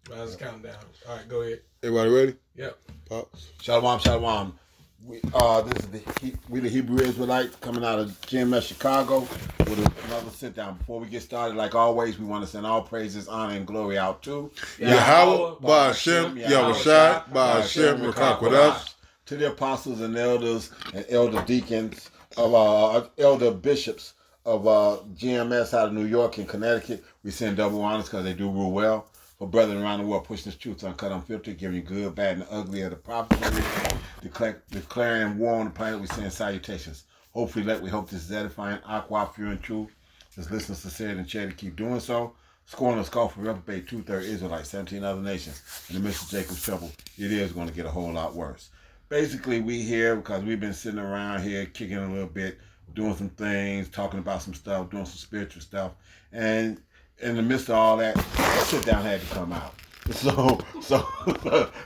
Let's count down. All right, go ahead. Everybody ready? Yep. Pops. Shalom, shalom. This is the Hebrew Israelites coming out of GMS Chicago with another sit down. Before we get started, like always, we want to send all praises, honor, and glory out to Yahweh, Ba'ashem, Yahushai, Ba'ashem, Rakakwadash. To the apostles and elders and elder deacons of elder bishops of GMS out of New York and Connecticut. We send double honors because they do rule well. For brethren around the world, pushing this truth uncut, unfiltered, giving you good, bad, and ugly of the prophecy, declaring war on the planet. We send salutations. Hopefully, we hope this is edifying. Aqua, pure and true. Just listen sincerely and share to keep doing so. Scorn and scoff for reprobate, 2/3 Israelites, 17 other nations. In the midst of Jacob's trouble, it is going to get a whole lot worse. Basically, we here because we've been sitting around here kicking a little bit, doing some things, talking about some stuff, doing some spiritual stuff, and in the midst of all that, sit down had to come out. So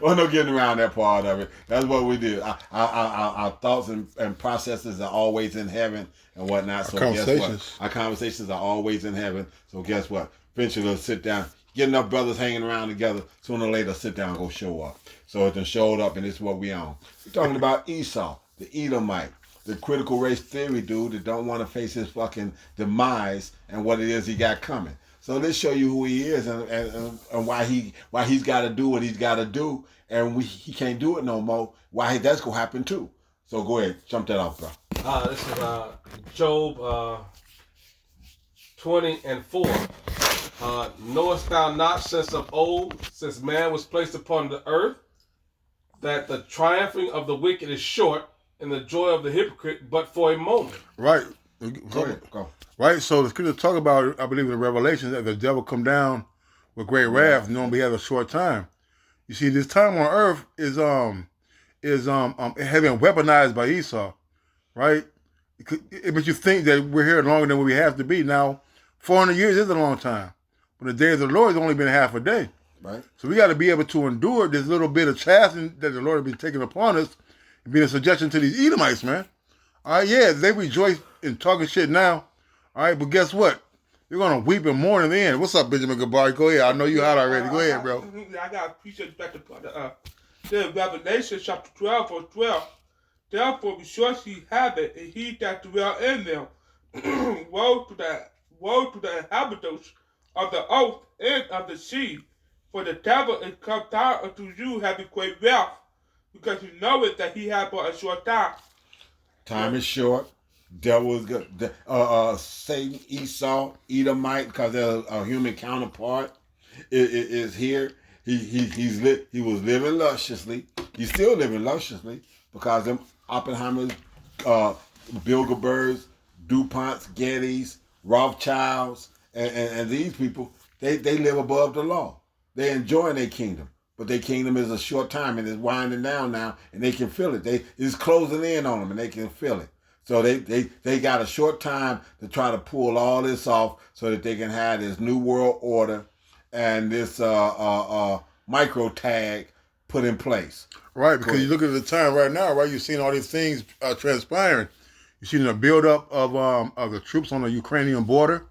we're not getting around that part of it. That's what we do. Our thoughts and processes are always in heaven and whatnot. So guess what? Our conversations are always in heaven. So guess what? Eventually we'll sit down. Get enough brothers hanging around together. Sooner or later, sit down and go show up. So it done showed up, and this is what we on. We're talking about Esau, the Edomite, the critical race theory dude that don't want to face his fucking demise and what it is he got coming. So let's show you who he is and why he's got to do what he's got to do, and he can't do it no more. Why that's gonna happen too. So go ahead, jump that off, bro. This is Job 20:4. Knowest thou not since of old, since man was placed upon the earth, that the triumphing of the wicked is short, and the joy of the hypocrite but for a moment. Right. Go ahead. Go. Right, so the scripture talk about, I believe in the Revelation, that the devil come down with great wrath, normally he has a short time. You see, this time on earth is having weaponized by Esau, right? It makes you think that we're here longer than we have to be. Now, 400 years is a long time, but the day of the Lord has only been half a day. Right. So we got to be able to endure this little bit of chastising that the Lord has been taking upon us and being a suggestion to these Edomites, man. All right, yeah, they rejoice in talking shit now. All right, but guess what? You're going to weep and mourn in the end. What's up, Benjamin Gabbard? Go ahead. I know you hot already. Go ahead, bro. I got to appreciate back to Revelation chapter 12, verse 12. Therefore rejoice ye have it, and he that dwell in them. Woe to the inhabitants of the earth and of the sea, for the devil is come down unto you having great wealth, because you know it that he had but a short time. Time is short. Devil is good. Satan, Esau, Edomite, because they're a human counterpart, is here. He was living lusciously. He's still living lusciously because them Oppenheimers, Bilderbergs, DuPonts, Gettys, Rothschilds, and these people, they live above the law. They enjoy their kingdom. But their kingdom is a short time and it's winding down now, and they can feel it. It's closing in on them and they can feel it. So they got a short time to try to pull all this off so that they can have this new world order and this micro tag put in place. Right, because you look at the time right now, right? You're seeing all these things transpiring. You're seeing the buildup of the troops on the Ukrainian border,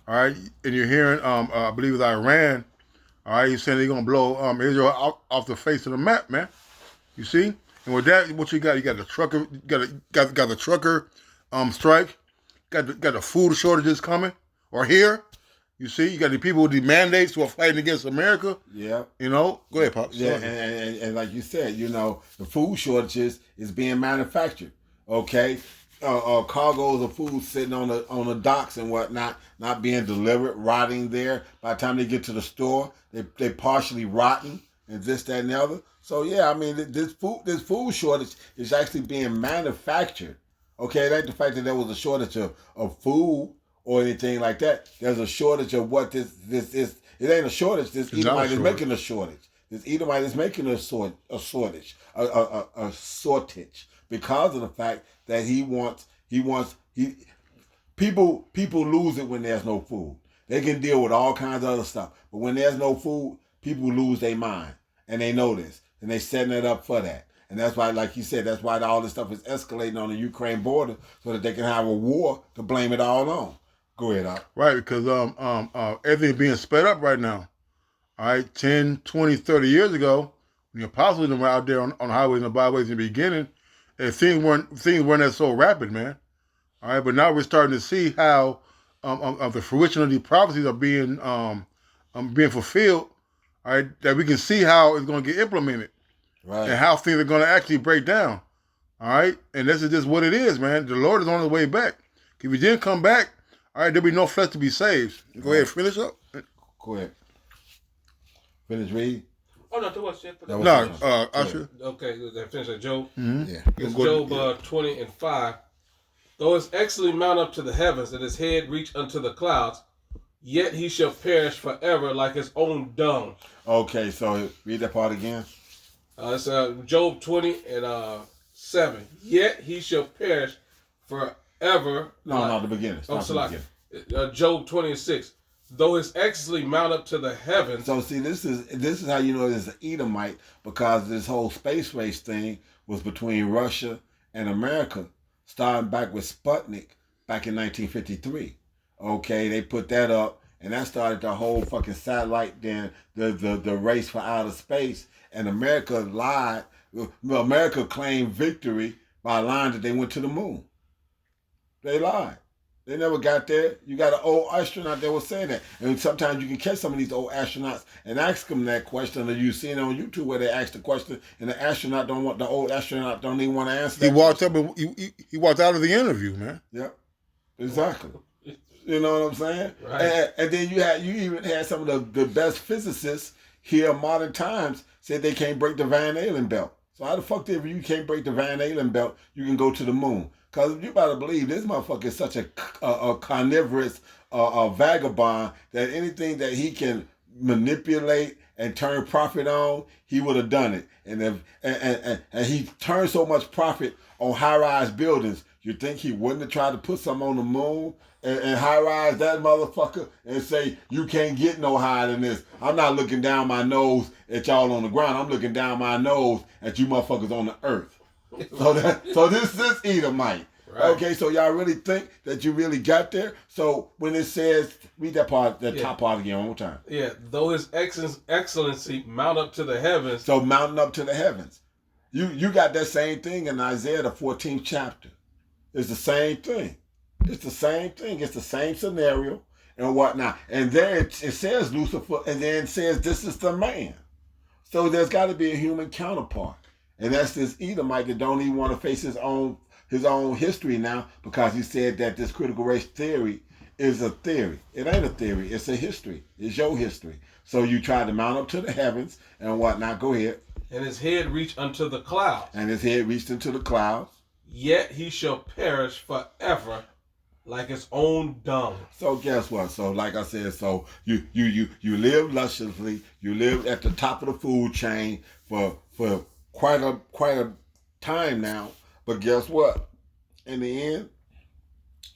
all right? And you're hearing, I believe it's Iran, all right? You're saying they're going to blow Israel off the face of the map, man. You see? And with that, what you got? You got the trucker, got the trucker strike, got the food shortages coming or here. You see, you got the people with the mandates who are fighting against America. Yeah. You know, go ahead, Pops. Yeah, and like you said, you know, the food shortages is being manufactured. Okay, cargoes of food sitting on the docks and whatnot, not being delivered, rotting there. By the time they get to the store, they partially rotten and this, that, and the other. So yeah, I mean, this food shortage is actually being manufactured. Okay, it ain't the fact that there was a shortage of food or anything like that. There's a shortage of what this is. It ain't a shortage. This Edomite is making a shortage. This Edomite is making a shortage, a shortage because of the fact that people lose it when there's no food. They can deal with all kinds of other stuff, but when there's no food, people lose their mind, and they know this, and they setting it up for that. And that's why, like you said, that's why all this stuff is escalating on the Ukraine border so that they can have a war to blame it all on. Go ahead, Al. Right, because everything's being sped up right now. all right, 10, 20, 30 years ago, when the apostles were out there on highways and byways in the beginning, things weren't that so rapid, man. All right, but now we're starting to see how the fruition of these prophecies are being fulfilled. All right, that we can see how it's going to get implemented Right. and how things are going to actually break down. All right, and this is just what it is, man. The Lord is on his way back. If he didn't come back, all right, there'll be no flesh to be saved. Go ahead, finish up. Go ahead. Finish read. Oh no, that was it. That was No, it. Usher. Okay, that finish at Job. Yeah. It's Go- Job 20 and 5. Though his excellence mount up to the heavens and his head reach unto the clouds, yet he shall perish forever like his own dung. Okay, so read that part again. It's Job 20 and 7. Yet he shall perish forever. No, not the beginning. Oh, Start from the beginning. Job 20 and 6. Though his excellency mount up to the heavens. So see, this is how you know it's an Edomite, because this whole space race thing was between Russia and America, starting back with Sputnik back in 1953. Okay, they put that up, and that started the whole fucking satellite, then the race for outer space, and America lied. Well, America claimed victory by lying that they went to the moon. They lied. They never got there. You got an old astronaut that was saying that. And sometimes you can catch some of these old astronauts and ask them that question, or you see it on YouTube where they ask the question and the old astronaut don't even want to answer He that walked question. up and he walked out of the interview, man. Yep. Exactly. You know what I'm saying? Right. And then you even had some of the best physicists here in modern times said they can't break the Van Allen belt. So how the fuck if you can't break the Van Allen belt, you can go to the moon? Because you better believe this motherfucker is such a carnivorous vagabond that anything that he can manipulate and turn profit on, he would have done it. And he turned so much profit on high-rise buildings, you think he wouldn't have tried to put something on the moon and high-rise that motherfucker and say, you can't get no higher than this. I'm not looking down my nose at y'all on the ground. I'm looking down my nose at you motherfuckers on the earth. So this is Edomite. Right. Okay, so y'all really think that you really got there? So when it says, read that part, top part again one more time. Yeah, though his excellency mount up to the heavens. So mounting up to the heavens. You got that same thing in Isaiah, the 14th chapter. It's the same thing. It's the same thing. It's the same scenario and whatnot. And there it says Lucifer, and then it says this is the man. So there's got to be a human counterpart. And that's this Edomite that don't even want to face his own history now, because he said that this critical race theory is a theory. It ain't a theory. It's a history. It's your history. So you try to mount up to the heavens and whatnot. Go ahead. And his head reach unto the clouds. And his head reached into the clouds. Yet he shall perish forever like his own dung. So guess what? So like I said, so you live lusciously. You live at the top of the food chain for quite a time now. But guess what? In the end,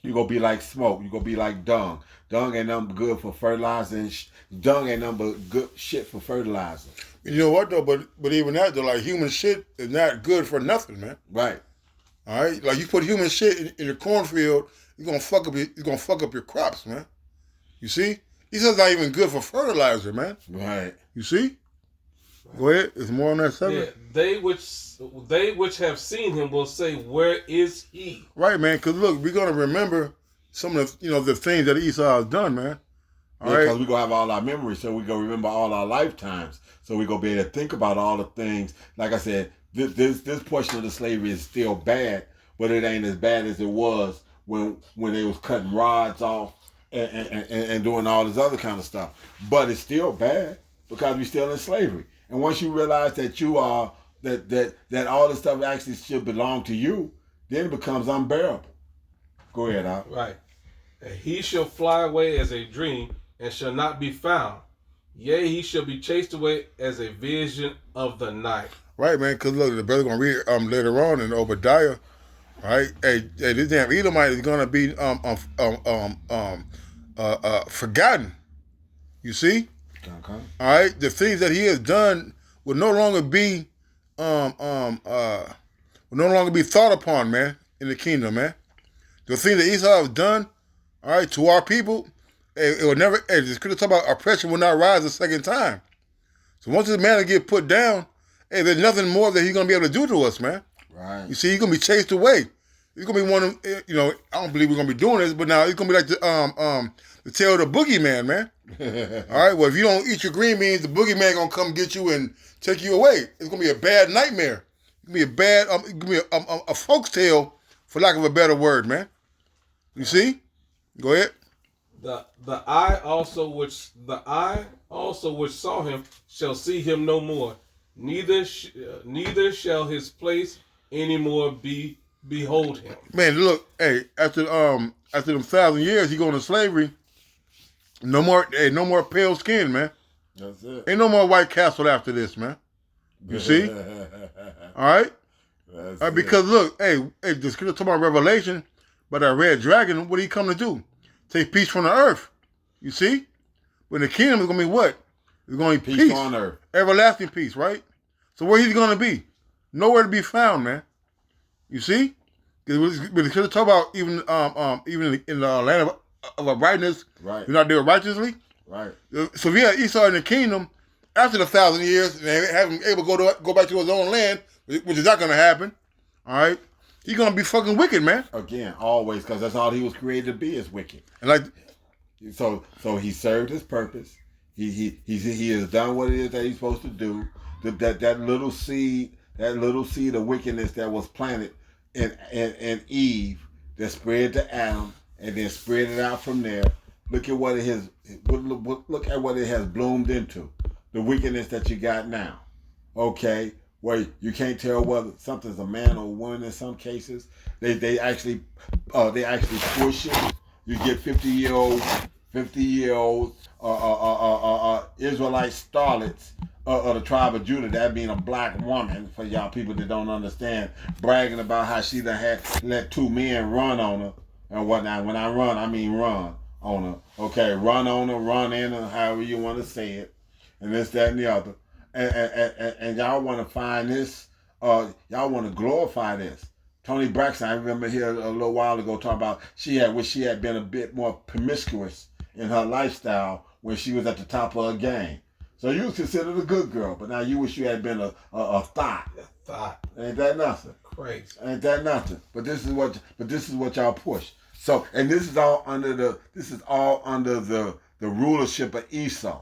you're going to be like smoke. You're going to be like dung. Dung ain't nothing good for fertilizer. And dung ain't nothing but good shit for fertilizer. You know what though? But even that though, like human shit is not good for nothing, man. Right. All right, like you put human shit in your cornfield, it's gonna fuck up your crops, man. You see, he says not even good for fertilizer, man. Right. You see? Go ahead. There's more on that Yeah, subject. they which have seen him will say, where is he? Right, man. Because look, we're gonna remember some of the things that Esau has done, man. All Because right. we're going to have all our memories, so we're going to remember all our lifetimes. So we're going to be able to think about all the things. Like I said, this portion of the slavery is still bad, but it ain't as bad as it was when they was cutting rods off and doing all this other kind of stuff. But it's still bad because we're still in slavery. And once you realize that you are, that all this stuff actually should belong to you, then it becomes unbearable. Go ahead, Al. Right. And he shall fly away as a dream and shall not be found. Yea, he shall be chased away as a vision of the night. Right, man. Because look, the brother gonna read it later on in Obadiah. Right. Hey, this damn Edomite is gonna be forgotten. You see? Okay. All right. The things that he has done will no longer be thought upon, man, in the kingdom, man. The things that Esau has done, all right, to our people, it will never. The scripture talk about oppression will not rise a second time. So once this man get put down, hey, there's nothing more that he's gonna be able to do to us, man. Right. You see, he's gonna be chased away. He's gonna be one of them, you know. I don't believe we're gonna be doing this, but now he's gonna be like the tail of the boogeyman, man. All right. Well, if you don't eat your green beans, the boogeyman gonna come get you and take you away. It's gonna be a bad nightmare. It's gonna be a bad, it's gonna be a folk's tale, for lack of a better word, man. You see? Go ahead. The eye also which saw him shall see him no more, neither shall his place any more behold him. Man, look, hey, after them 1,000 years, he going to slavery. No more pale skin, man. That's it. Ain't no more White Castle after this, man. You see? All right? That's All right, because look, hey, just talk about Revelation, but that red dragon, what did he come to do? Take peace from the earth. You see? But the kingdom is going to be what? It's going to be peace. on earth. Everlasting peace, right? So where he's going to be? Nowhere to be found, man. You see? Because talk about even in the land of uprightness, Right. you're not there righteously. Right. So if you had Esau in the kingdom, after the 1,000 years, and they have him able to go back to his own land, which is not going to happen, all right? He's going to be fucking wicked, man. Again, always, because that's all he was created to be, is wicked. And like, So he served his purpose. He has done what it is that he's supposed to do. That little seed of wickedness that was planted in Eve, that spread to Adam, and then spread it out from there. Look at what it has. Look at what it has bloomed into. The wickedness that you got now. Okay, where you can't tell whether something's a man or a woman in some cases. They actually push it. You get 50-year-old Israelite starlets of the tribe of Judah, that being a black woman, for y'all people that don't understand, bragging about how she done had let two men run on her and whatnot. When I run, I mean run on her. Okay, run on her, run in her, however you want to say it, and this, that, and the other. And y'all want to find this, y'all want to glorify this. Tony Braxton, I remember here a little while ago talking about she had been a bit more promiscuous in her lifestyle when she was at the top of her game. So you was considered a good girl, but now you wish you had been a thought. Ain't that nothing? Crazy. Ain't that nothing? But this is what y'all push. So, and this is all under the rulership of Esau.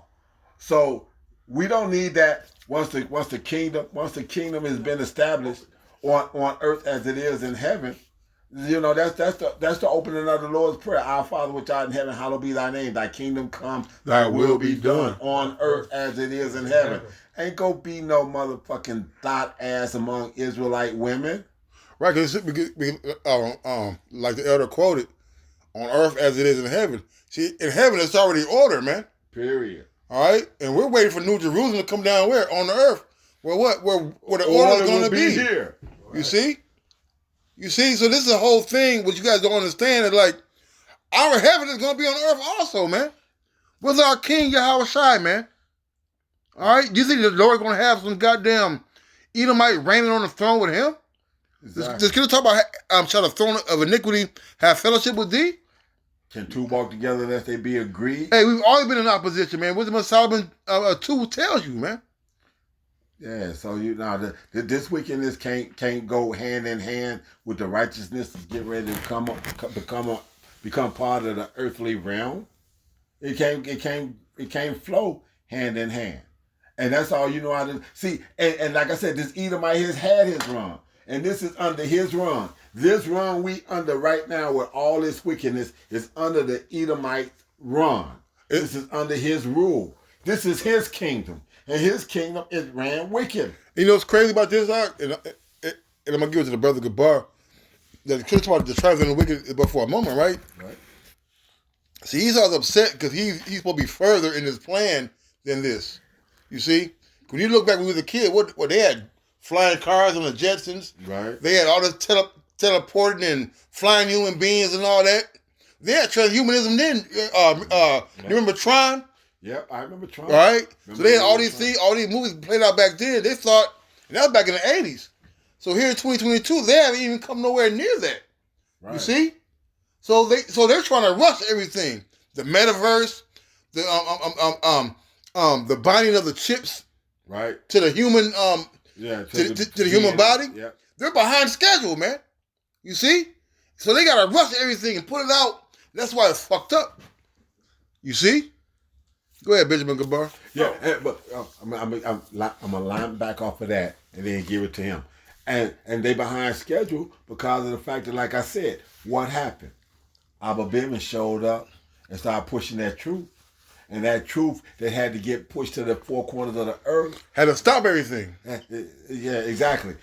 So we don't need that once the kingdom has been established on earth as it is in heaven. You know, that's the opening of the Lord's Prayer. Our Father which art in heaven, hallowed be thy name. Thy kingdom come, thy will be done on earth as it is in heaven. Ain't gonna be no motherfucking thought ass among Israelite women. right, because like the elder quoted, on earth as it is in heaven. See, in heaven it's already order, man. Period. All right, and we're waiting for New Jerusalem to come down where on the earth, where the order is going to be here. You see. You see, so this is a whole thing. What you guys don't understand is like our heaven is going to be on earth also, man. With our King Yahweh Shai, man. All right, do you think the Lord going to have some goddamn Edomite reigning on the throne with him? Exactly. This kid talk about shall the throne of iniquity have fellowship with thee? Can two walk together unless they be agreed? Hey, we've always been in opposition, man. Wisdom of Solomon 2 tells you, man. Yeah, so this wickedness can't go hand in hand with the righteousness that's get ready to become part of the earthly realm. It can't flow hand in hand, and that's all you know how to see. And like I said, this Edomite has had his run, and this is under his run. This run we under right now, with all this wickedness, is under the Edomite run. This is under his rule. This is his kingdom. And his kingdom is ran wicked. You know what's crazy about this, and I'm going to give it to the brother Gabar, that the Christian about the tribes and the wicked but for a moment, right? Right. See, Esau's upset because he's supposed to be further in his plan than this. You see? When you look back when we was a kid, what they had flying cars on the Jetsons. Right. They had all this teleporting and flying human beings and all that. They had transhumanism then. You remember Tron? Yep, I remember Tron. Right? So they had all these movies played out back then. They thought, and that was back in the 80s. So here in 2022, they haven't even come nowhere near that. Right. You see? So they're trying to rush everything. The metaverse, the binding of the chips Right. to the human Yeah. to the human body. Yeah. They're behind schedule, man. You see? So they gotta rush everything and put it out. That's why it's fucked up. You see? Go ahead, Benjamin Gabar. Yeah, but I'm gonna line back off of that and then give it to him, and they behind schedule because of the fact that, like I said, what happened? Abba Bivens showed up and started pushing that truth, and that truth that had to get pushed to the four corners of the earth. Had to stop everything. Yeah, exactly.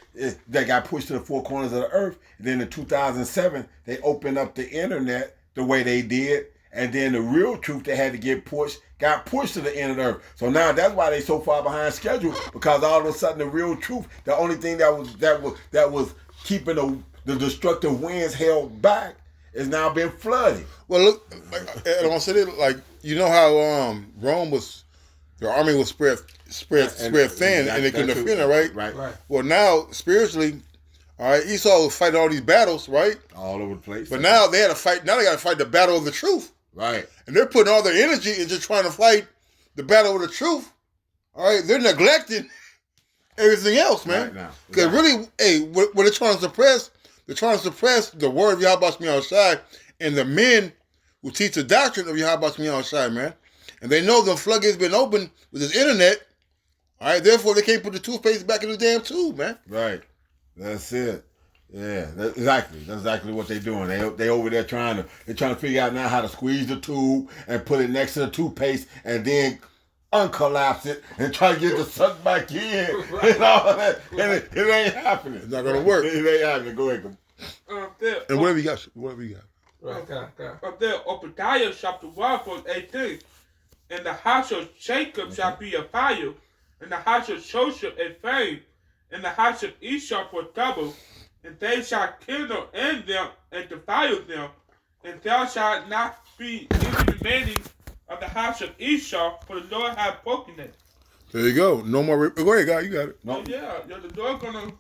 That got pushed to the four corners of the earth. And then in 2007, they opened up the internet the way they did. And then the real truth that had to get pushed got pushed to the end of the earth. So now that's why they so far behind schedule, because all of a sudden the real truth, the only thing that was keeping the destructive winds held back, is now been flooded. Well, look, I want to say that, like, you know how Rome was, their army was spread thin, and they couldn't defend it, right? Right. Well, now spiritually, all right, Esau was fighting all these battles, right? All over the place. But now they had to fight. Now they got to fight the battle of the truth. Right. And they're putting all their energy into trying to fight the battle of the truth. All right, they're neglecting everything else, man. Right now. Because really, hey, what they're trying to suppress, the word of Yahweh Shemi Shai and the men who teach the doctrine of Yahweh Shemi Shai, man. And they know the floodgates been open with this internet. All right, therefore they can't put the toothpaste back in the damn tube, man. Right. That's it. Yeah, exactly. That's exactly what they're doing. They over there trying to figure out now how to squeeze the tube and put it next to the toothpaste and then uncollapse it and try to get the suck back in and all that. And it ain't happening. It's not gonna work. It ain't happening. Go ahead. And whatever you got, Right, God. Up there, Obadiah chapter 1, verse 18. And the house of Jacob shall be a fire, and the house of Joseph a flame, and the house of Esau for double, and they shall kindle in them and defile them, and there shall not be any remaining of the house of Esau, for the Lord hath broken it. there you go. No more. Go ahead, guy. You got it. No. Yeah, the Lord gonna,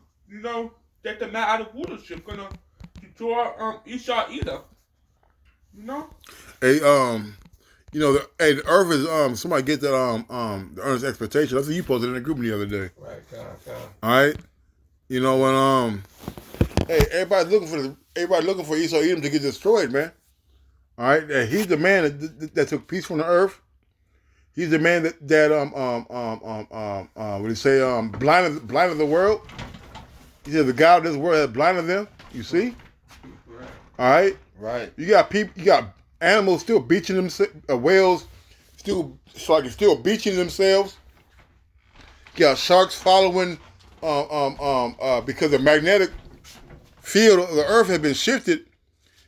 get them out of rulership, gonna destroy Esau either. Hey, the earth is somebody get that the earth's expectation. That's what you posted in the group the other day. Right, God. All right, you know when hey, everybody looking for Esau Edom to get destroyed, man. All right, and he's the man that took peace from the earth. He's the man that what do you say, blinded the world. He said the God of this world has blinded them. You see, Right. all right. Right. You got people. You got animals still beaching themselves. Whales still beaching themselves. You got sharks following because the magnetic field of the earth has been shifted.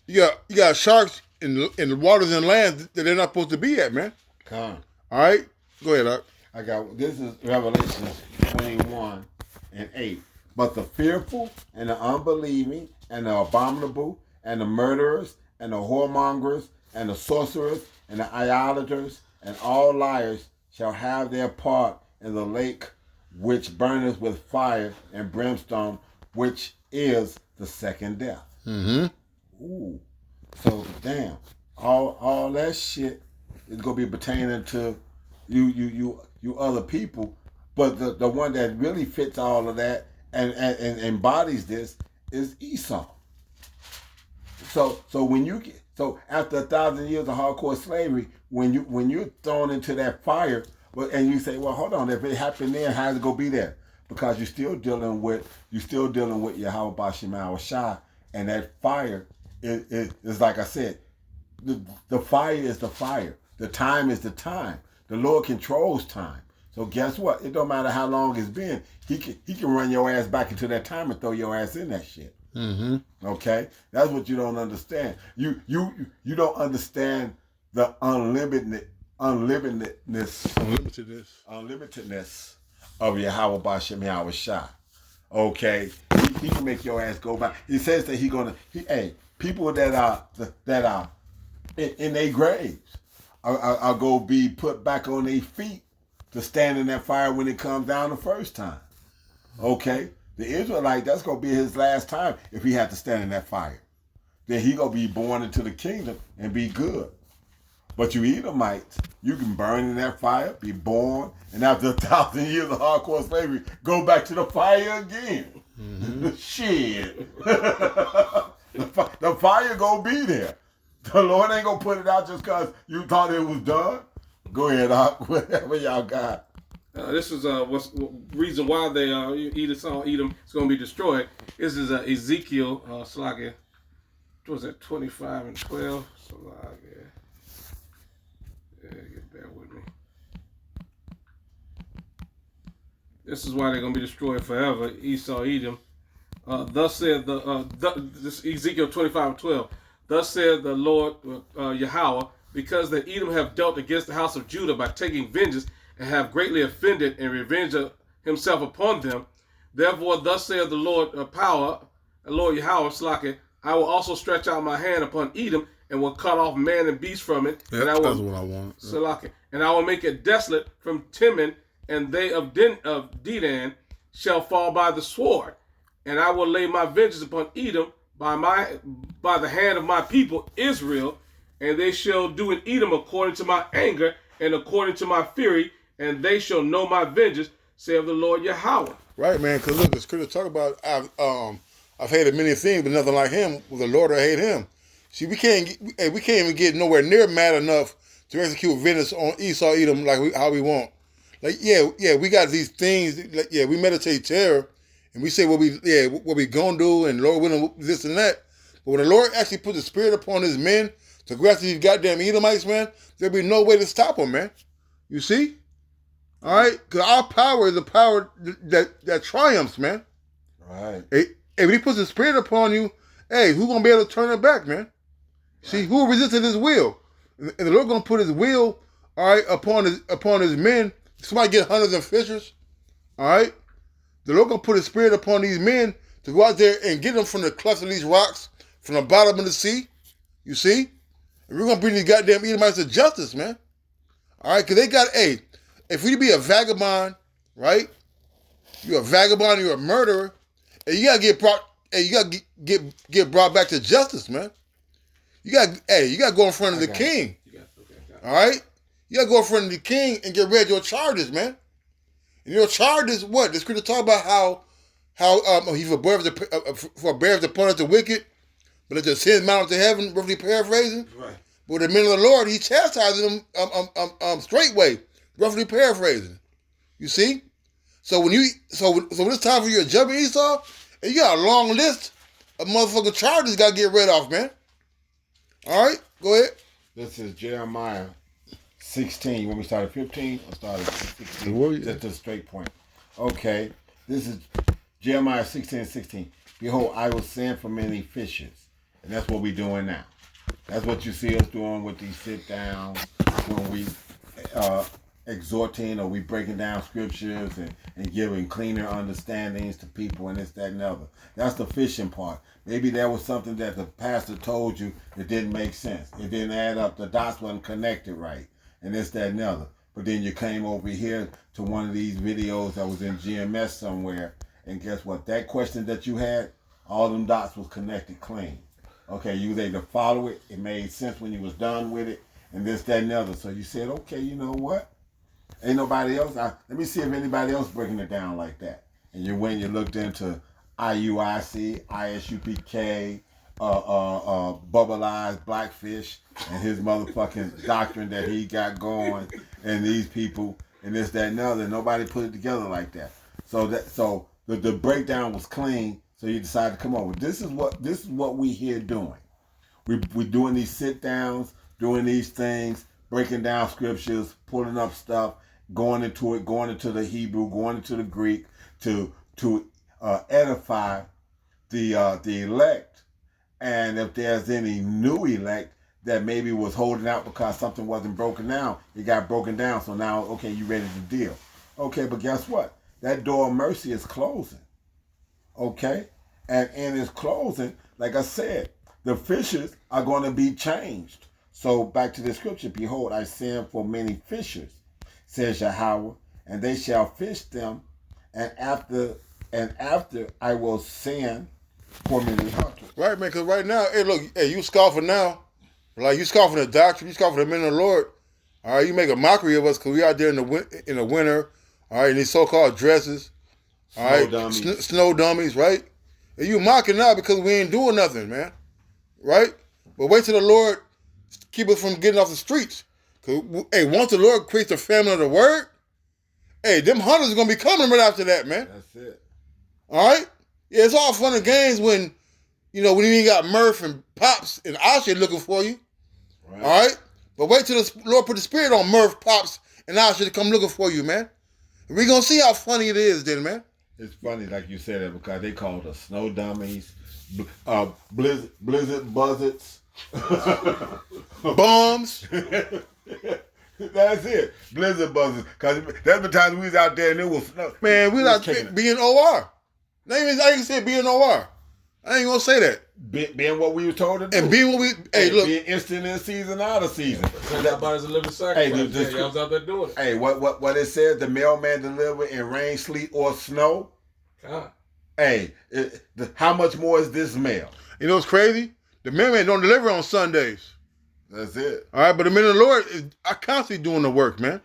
You got sharks in the waters and lands that they're not supposed to be at, man. Come. All right, go ahead, Doc. I got this is Revelation 21:8. But the fearful and the unbelieving and the abominable and the murderers and the whoremongers and the sorcerers and the idolaters and all liars shall have their part in the lake which burneth with fire and brimstone, which is the second death. Mm-hmm. Ooh. So damn, all that shit is gonna be pertaining to you other people, but the one that really fits all of that and embodies this is Esau. So when you get after 1,000 years of hardcore slavery, when you're thrown into that fire, and you say, well, hold on, if it happened there, how's it gonna be there? Because you're still dealing with Yahweh Bashim Shai, and that fire is like I said, the fire is the fire. The time is the time. The Lord controls time. So guess what? It don't matter how long it's been. He can run your ass back into that time and throw your ass in that shit. Mm-hmm. Okay, that's what you don't understand. You don't understand the unlimitedness of Yahweh Bashim Yahweh Shai. Okay, he can make your ass go back. He says that people that are in their graves are going to be put back on their feet to stand in that fire when it comes down the first time. Okay? The Israelite, that's going to be his last time if he had to stand in that fire. Then he going to be born into the kingdom and be good. But you Edomites, you can burn in that fire, be born, and after 1,000 years of hardcore slavery, go back to the fire again. Shit. the fire gonna be there. The Lord ain't gonna put it out just because you thought it was done. Go ahead, whatever y'all got. This is reason why they Edom is going to be destroyed. This is Ezekiel Salakia. What was that? 25 and 12. Salakia. Yeah, bear with me. This is why they're going to be destroyed forever. Esau, Edom. Thus said this Ezekiel 25 and 12. Thus said the Lord Yahweh, because the Edom have dealt against the house of Judah by taking vengeance, and have greatly offended and revenged himself upon them. Therefore, thus saith the Lord Lord Yahweh, Slakin, I will also stretch out my hand upon Edom, and will cut off man and beast from it. Yeah, and I will, that's what I want. Slakin, and I will make it desolate from Timon, and they of Dedan shall fall by the sword. And I will lay my vengeance upon Edom by the hand of my people Israel, and they shall do in Edom according to my anger and according to my fury, and they shall know my vengeance, saith the Lord Yahweh. Right, man, because look, the scripture talk about I've hated many things, but nothing like him. Well, the Lord will hate him. See, we can't even get nowhere near mad enough to execute vengeance on Esau, Edom like how we want. Like, yeah, we got these things. Like, yeah, we meditate terror, and we say what we gonna do, and Lord willing this and that. But when the Lord actually put the Spirit upon His men to go after these goddamn Edomites, man, there'll be no way to stop them, man. You see? All right? Because our power is the power that triumphs, man. Right. Hey, if He puts the Spirit upon you, hey, who's going to be able to turn it back, man? See, who resisted His will? And the Lord going to put His will, all right, upon His men. Somebody get hunters and fishers, all right? The Lord going to put His Spirit upon these men to go out there and get them from the clutch of these rocks, from the bottom of the sea. You see? And we're going to bring these goddamn Edomites to justice, man. All right? Because they got, if we be a vagabond, right? You're a vagabond, you're a murderer, and you got to get brought back to justice, man. You got to go in front of the king. All right? You got to go in front of the king and get rid of your charges, man. And your charges, what? The scripture talk about how he forbears the punishment of the wicked, but let your sins mount to heaven, roughly paraphrasing. Right. But with the men of the Lord, He chastises them straightway, roughly paraphrasing. You see? So when it's time for you to judge Esau, and you got a long list of motherfucking charges you got to get rid of, man. All right? Go ahead. This is Jeremiah 16. You want me to start at 15 or start at 16? Just a straight point. Okay. This is Jeremiah 16:16. Behold, I will send for many fishers. And that's what we're doing now. That's what you see us doing with these sit-downs, when we exhorting or we breaking down scriptures and giving cleaner understandings to people and this, that, and the other. That's the fishing part. Maybe there was something that the pastor told you that didn't make sense. It didn't add up. The dots wasn't connected right. And this, that, and the other. But then you came over here to one of these videos that was in GMS somewhere, and guess what? That question that you had, all them dots was connected clean. Okay, you was able to follow it. It made sense when you was done with it, and this, that, and the other. So you said, okay, you know what? Ain't nobody else. Let me see if anybody else breaking it down like that. And you went and you looked into IUIC, ISUPK, Bubble Eyes, Blackfish, and his motherfucking doctrine that he got going, and these people, and this, that, and the other. Nobody put it together like that. So the breakdown was clean. So you decided to come over. This is what we here doing. We're doing these sit downs, doing these things, breaking down scriptures, pulling up stuff, going into the Hebrew, going into the Greek to edify the elect. And if there's any new elect that maybe was holding out because something wasn't broken down, it got broken down. So now, okay, you ready to deal. Okay, but guess what? That door of mercy is closing. Okay? And in its closing, like I said, the fishers are going to be changed. So back to the scripture, behold, I send for many fishers, says Yahweh, and they shall fish them, and after I will send for many hunters. Right, man, because right now, hey, look, hey, you scoffing now, Like you scoffing the doctrine, you scoffing the men of the Lord. All right, you make a mockery of us because we out there in the winter. All right, in these so-called dresses. All Snow right, dummies. snow dummies, right? And you mocking now because we ain't doing nothing, man. Right? But wait till the Lord keep us from getting off the streets. Cause hey, once the Lord creates the family of the word, hey, them hunters are gonna be coming right after that, man. That's it. All right? Yeah, it's all fun and games when when you ain't got Murph and Pops and Asha looking for you. Right. All right? But wait till the Lord put the spirit on Murph, Pops, and Asha to come looking for you, man. We're gonna see how funny it is then, man. It's funny, like you said that, because they called us snow dummies, blizzard buzzards. Bums. That's it. Blizzard buzzards. Because that's the times we was out there and it was snow. Man, we not kicking it. being OR. I ain't say being OR. I ain't gonna say that. Being what we were told to do. And being what we look. Being instant in season, out of season. Send that body as a living sacrifice. Hey, this- I was out there doing it. Hey, what it says, the mailman delivered in rain, sleet, or snow. God. Hey, how much more is this mail? You know what's crazy? The mailman don't deliver on Sundays. That's it. All right, but the men of the Lord are constantly doing the work, man.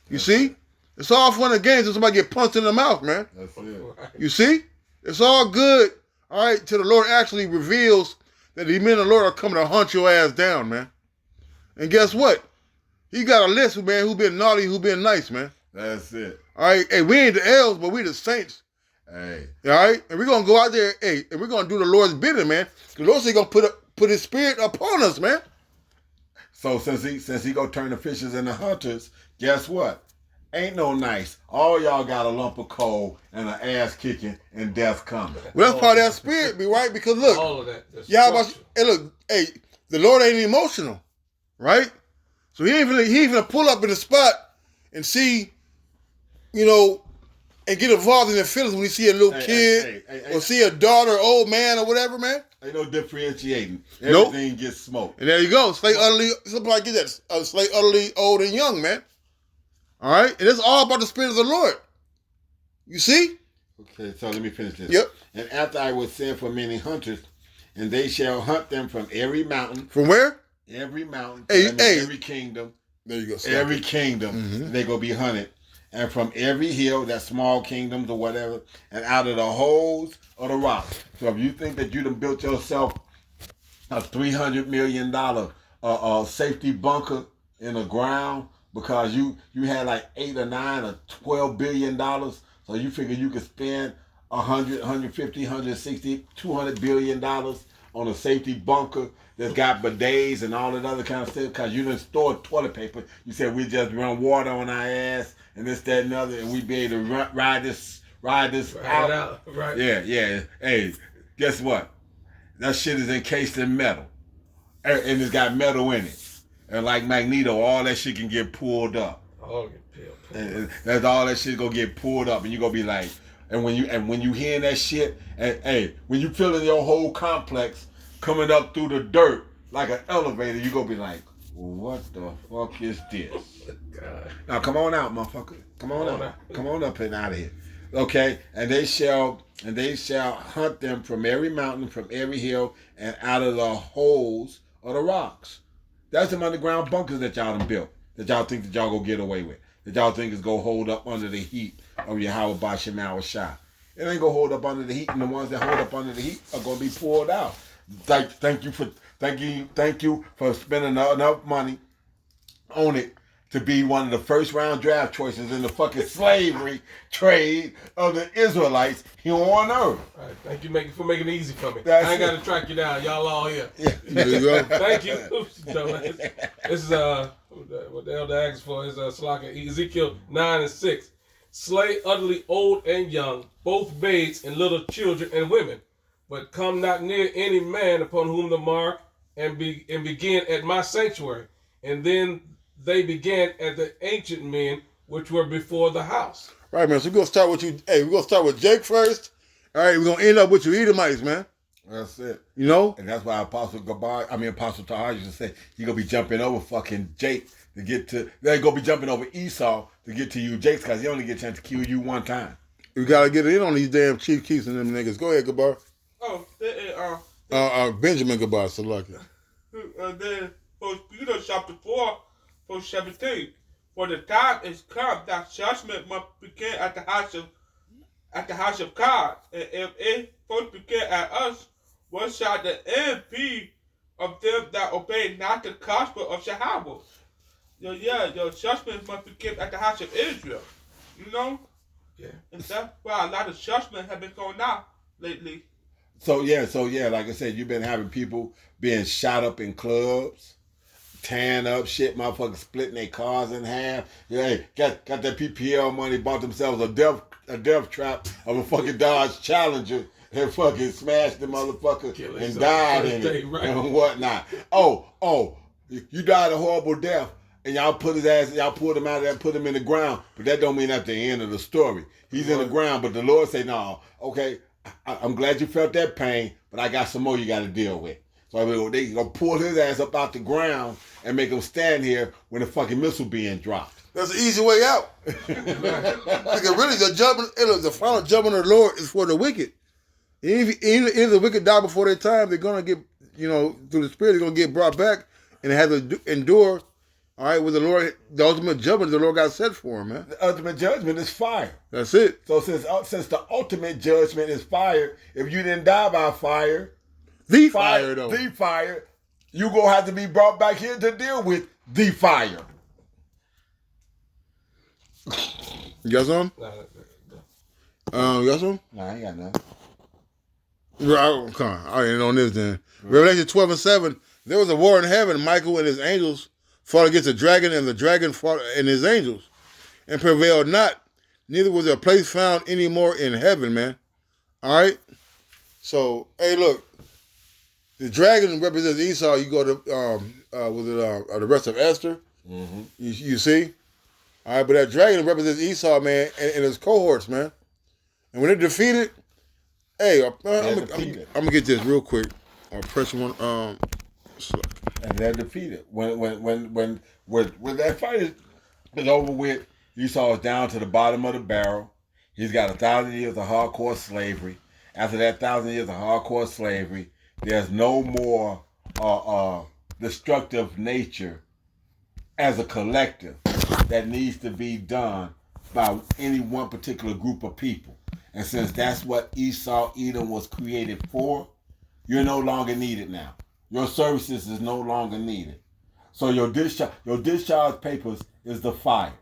You see? It's all fun and games until somebody get punched in the mouth, man. That's it. You see? It's all good, all right, till the Lord actually reveals that the men of the Lord are coming to hunt your ass down, man. And guess what? He got a list, man, who been naughty, who been nice, man. That's it. All right? Hey, we ain't the elves, but we the saints. Hey. All right? And we're going to go out there, hey, and we're going to do the Lord's bidding, man. The Lord said he's going to put his spirit upon us, man. So since he go turn the fishers into hunters, guess what? Ain't no nice. All y'all got a lump of coal and an ass kicking and death coming. Well, that's part of that spirit, be right? Because look, All of that. hey, look, hey, the Lord ain't emotional, right? So he ain't even pull up in the spot and see, and get involved in their feelings when he see a little kid or see a daughter, old man, or whatever, man. Ain't no differentiating. Nope. Everything gets smoked. And there you go. Slay utterly, somebody get that. Slay utterly old and young, man. All right? And it's all about the spirit of the Lord. You see? Okay, so let me finish this. Yep. And after I was sent for many hunters, and they shall hunt them from every mountain. From where? Every mountain. Hey, every kingdom. There you go. Every kingdom. They gonna be hunted. And from every hill, that small kingdoms or whatever, and out of the holes of the rocks. So if you think that you done built yourself a $300 million safety bunker in the ground because you had like 8 or 9 or $12 billion, so you figure you could spend 100, 150, 160, $200 billion on a safety bunker that's got bidets and all that other kind of stuff because you done stored toilet paper. You said we just run water on our ass and this, that, and other, and we be able to ride this out. Right. Yeah. Hey, guess what? That shit is encased in metal. And it's got metal in it. And like Magneto, all that shit can get pulled up. All get peeled. And that's all that shit gonna get pulled up. And you gonna be like, and when you hearing that shit, and hey, when you feeling your whole complex coming up through the dirt like an elevator, you gonna be like, what the fuck is this? God. Now come on out, motherfucker. Come on out. Come on up and out of here. Okay? And they shall hunt them from every mountain, from every hill, and out of the holes of the rocks. That's them underground bunkers that y'all done built. That y'all think that y'all gonna get away with. That y'all think is gonna hold up under the heat of Yahweh Bashem Shah. It ain't gonna hold up under the heat, and the ones that hold up under the heat are gonna be pulled out. Thank you for spending enough money on it to be one of the first round draft choices in the fucking slavery trade of the Israelites here on earth. All right. Thank you for making it easy for me. That's I ain't it. got to track you down. Y'all all here. Yeah. There you go. Thank you. This is what the elder asked for is Salaka, Ezekiel 9:6. Slay utterly old and young, both babes and little children and women, but come not near any man upon whom the mark and begin at my sanctuary. And then they began at the ancient men which were before the house. Right, man. So we're gonna start with you. Hey, we're gonna start with Jake first. All right, we're gonna end up with you Edomites, man. That's it. You know? And that's why Apostle Tahar used to say he gonna be jumping over fucking Jake to get to. They gonna be jumping over Esau to get to you, Jake, because he only get a chance to kill you one time. We gotta get in on these damn Chief Keefs and them niggas. Go ahead, Gabar. Oh, Benjamin Gabar, Salaki. And then 1 Peter chapter 4, verse 17. For the time is come that judgment must begin at the house of God. And if it first begin at us, what shall the end be of them that obey not the gospel of Yahweh? Your judgment must begin at the house of Israel. You know? Yeah. And that's why a lot of judgment have been going on lately. So yeah, like I said, you've been having people being shot up in clubs, tearing up shit, motherfuckers splitting their cars in half. Yeah, hey, got that PPL money, bought themselves a death trap of a fucking Dodge Challenger and fucking smashed the motherfucker and died in it and whatnot. Oh, you died a horrible death. And y'all pulled him out of there and put him in the ground. But that don't mean that's the end of the story. He's in the ground, but the Lord say, no, okay, I'm glad you felt that pain, but I got some more you got to deal with. So they gonna pull his ass up out the ground and make him stand here when the fucking missile being dropped. That's the easy way out. Like really, the final judgment of the Lord is for the wicked. If the wicked die before their time, they're gonna get, through the Spirit, they're gonna get brought back and have to endure. All right, with the Lord, the ultimate judgment the Lord got set for him, man. The ultimate judgment is fire. That's it. So since the ultimate judgment is fire, if you didn't die by fire, the fire, you gonna have to be brought back here to deal with the fire. You got some? You got some? Nah, I ain't got nothing. Right, come on, I ain't on this then. Revelation 12:7. There was a war in heaven. Michael and his angels fought against the dragon, and the dragon fought and his angels, and prevailed not. Neither was there a place found any more in heaven, man. All right? So, hey, look. The dragon represents Esau. You go to, the rest of Esther. Mm-hmm. You see? All right, but that dragon represents Esau, man, and his cohorts, man. And when they're defeated, hey, I'm going to get this real quick. I'll press one. And they're defeated. When that fight is over with, Esau is down to the bottom of the barrel. He's got 1,000 years of hardcore slavery. After that 1,000 years of hardcore slavery, there's no more destructive nature as a collective that needs to be done by any one particular group of people. And since that's what Esau, Edom was created for, you're no longer needed now. Your services is no longer needed. So your discharge papers is the fire.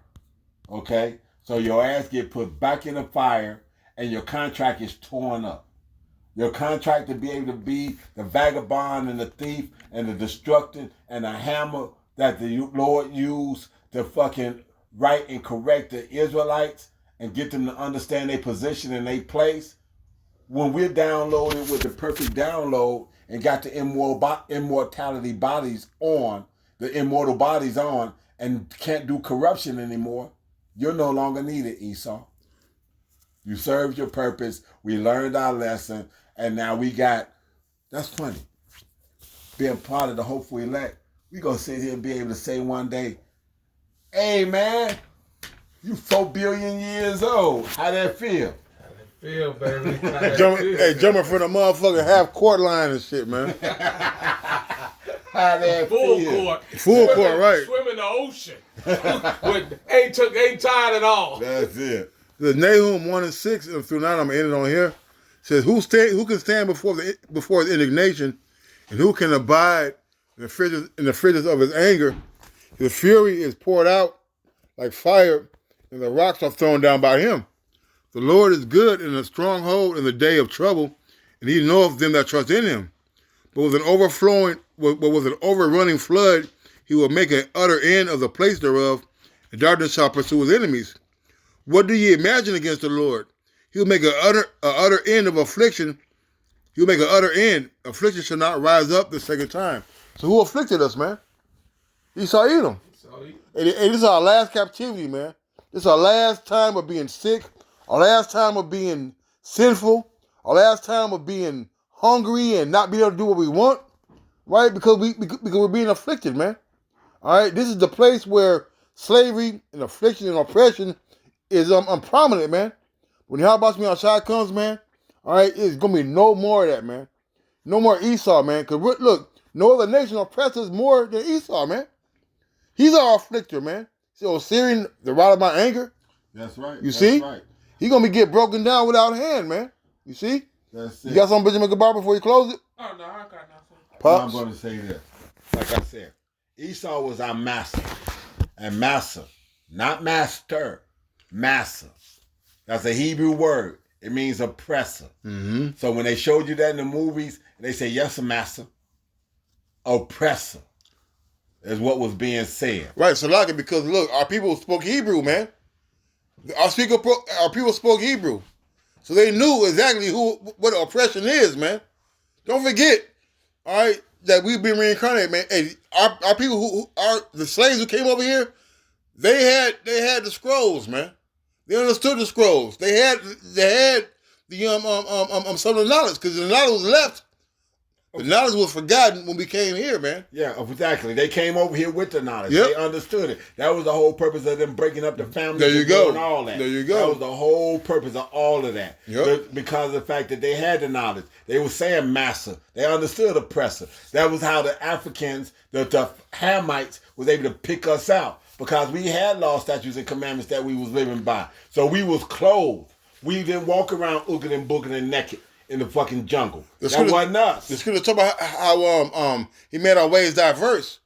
Okay? So your ass get put back in the fire and your contract is torn up. Your contract to be able to be the vagabond and the thief and the destructive and the hammer that the Lord used to fucking right and correct the Israelites and get them to understand their position and their place. When we're downloaded with the perfect download and got the immortality bodies on, the immortal bodies on, and can't do corruption anymore, you're no longer needed, Esau. You served your purpose. We learned our lesson. And now we got, that's funny, being part of the hopeful elect, we going to sit here and be able to say one day, hey, man, you 4 billion years old. How that feel? Feel, baby. Jumping from the motherfucking half court line and shit, man. How that Full feel? court. Full court, right. Swim in the ocean. ain't tired at all. That's it. The Nahum 1:6 and through 9, I'm going to end it on here. Says, who can stand before his indignation, and who can abide in the fridges of his anger? His fury is poured out like fire, and the rocks are thrown down by him. The Lord is good in a stronghold in the day of trouble, and he knoweth them that trust in him. But with an overrunning flood, he will make an utter end of the place thereof, and darkness shall pursue his enemies. What do ye imagine against the Lord? He'll make an utter end of affliction. He'll make an utter end. Affliction shall not rise up the second time. So who afflicted us, man? Esau Edom. And this is our last captivity, man. This is our last time of being sick, our last time of being sinful, our last time of being hungry and not being able to do what we want, right? Because we're being afflicted, man. All right? This is the place where slavery and affliction and oppression is prominent, man. When Yahweh Shai comes, man, all right, it's going to be no more of that, man. No more Esau, man. Because, look, no other nation oppressed us more than Esau, man. He's our afflictor, man. So Syrian, the rod of my anger, That's right. You see? Right. he gonna be get broken down without hand, man. You see? That's it. You got something, Benjamin Gabar, before you close it? Oh, no, I got nothing. Now Pops? I'm going to say this. Like I said, Esau was our master. And master, not master, master. That's a Hebrew word. It means oppressor. Mm-hmm. So when they showed you that in the movies, they say, yes, master. Oppressor is what was being said. Right, so like it, because look, our people spoke Hebrew, man. Our people spoke Hebrew. So they knew exactly what oppression is, man. Don't forget, all right, that we've been reincarnated, man. Hey, our people who are the slaves who came over here, they had the scrolls, man. They understood the scrolls. They had the some of the knowledge, because the knowledge was left. The knowledge was forgotten when we came here, man. Yeah, exactly. They came over here with the knowledge. Yep. They understood it. That was the whole purpose of them breaking up the family. There you go. And all that. There you go. That was the whole purpose of all of that. Yep. Because of the fact that they had the knowledge. They were saying master. They understood oppressor. That was how the Africans, the Hamites, was able to pick us out. Because we had law, statutes, and commandments that we was living by. So we was clothed. We didn't walk around ooking and booking and naked in the fucking jungle. That wasn't us. The scripture talk about how he made our ways diverse.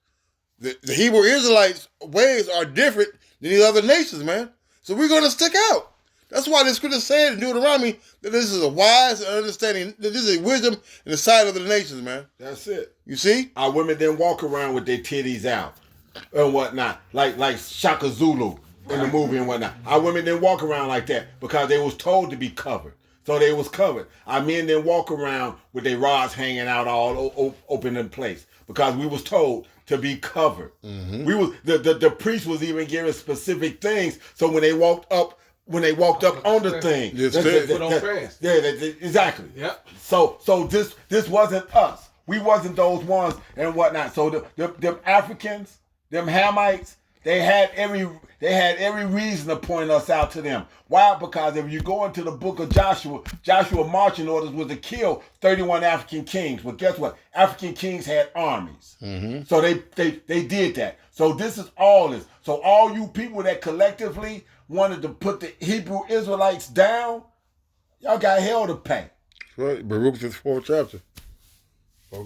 The Hebrew Israelites' ways are different than these other nations, man. So we're going to stick out. That's why the scripture said in Deuteronomy that this is a wise and understanding, that this is wisdom in the sight of the nations, man. That's it. You see? Our women didn't walk around with their titties out and whatnot, like Shaka Zulu in the movie and whatnot. Our women didn't walk around like that because they was told to be covered. So they was covered. Our men didn't walk around with their rods hanging out all open in place because we was told to be covered. Mm-hmm. We was the priest was even giving specific things. So when they walked up on the thing, exactly. Yep. So this wasn't us. We wasn't those ones and whatnot. So them Africans, them Hamites, they had every reason to point us out to them. Why? Because if you go into the book of Joshua marching orders was to kill 31 African kings. But guess what? African kings had armies. Mm-hmm. So they did that. So this is all this. So all you people that collectively wanted to put the Hebrew Israelites down, y'all got hell to pay. That's right. Baruch the 4th chapter. Oh,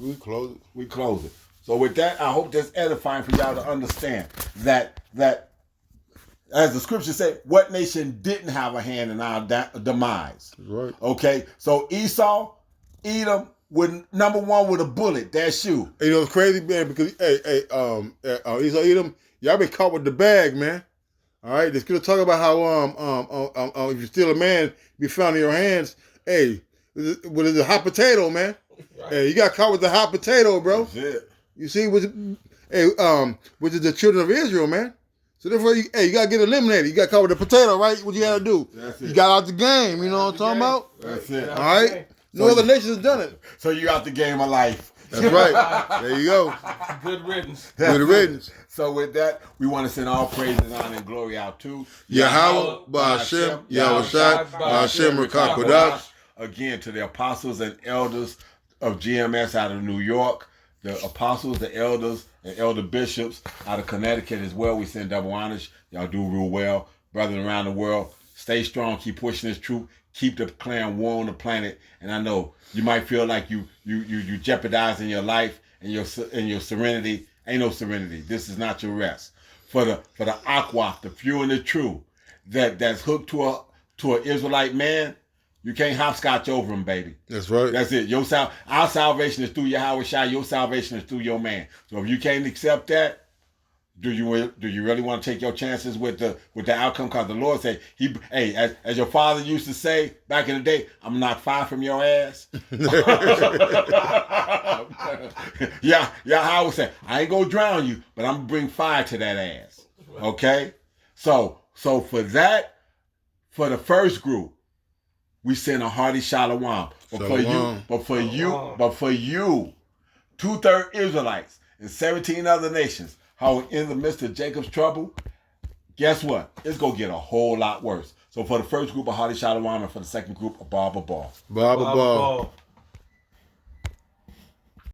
we close it. So with that, I hope that's edifying for y'all to understand that as the scripture say, what nation didn't have a hand in our demise? Right. Okay. So Esau, Edom, number one with a bullet. That's you. You know it's crazy, man, because Esau, Edom, y'all been caught with the bag, man. All right. They're gonna talk about how if you steal a man, be found in your hands. Hey, what is a hot potato, man? Right. Hey, you got caught with the hot potato, bro. That's it. You see, which is the children of Israel, man. So therefore, you gotta get eliminated. You got caught with the potato, right? What you gotta do? That's it. You got out the game. You know what I'm talking about? That's it. All right. No other nation has done it. So you out the game of life. That's right. There you go. Good riddance. Good riddance. So with that, we want to send all praise and honor and glory out to Yahweh, Ba'ashem, Yahushai, Ba'ashem, Rakakodash. Again, to the apostles and elders of GMS out of New York, the apostles, the elders, and elder bishops out of Connecticut as well. We send double honors. Y'all do real well. Brethren around the world, stay strong. Keep pushing this truth. Keep declaring war on the planet. And I know you might feel like you jeopardizing your life and your serenity. Ain't no serenity. This is not your rest. For the aqua, the few and the true, that's hooked to an Israelite man, you can't hopscotch over him, baby. That's right. That's it. Our salvation is through Yahweh Shai. Your salvation is through your man. So if you can't accept that, do you really want to take your chances with the outcome? Because the Lord said, as your father used to say back in the day, I'm not far from your ass. Yahweh said, I ain't gonna drown you, but I'm gonna bring fire to that ass. Okay? So for that, for the first group, we send a hearty shalom. But for you, 2/3 Israelites and 17 other nations who are in the midst of Jacob's trouble, guess what? It's going to get a whole lot worse. So for the first group, a hearty shalom, and for the second group, a bar. Baba.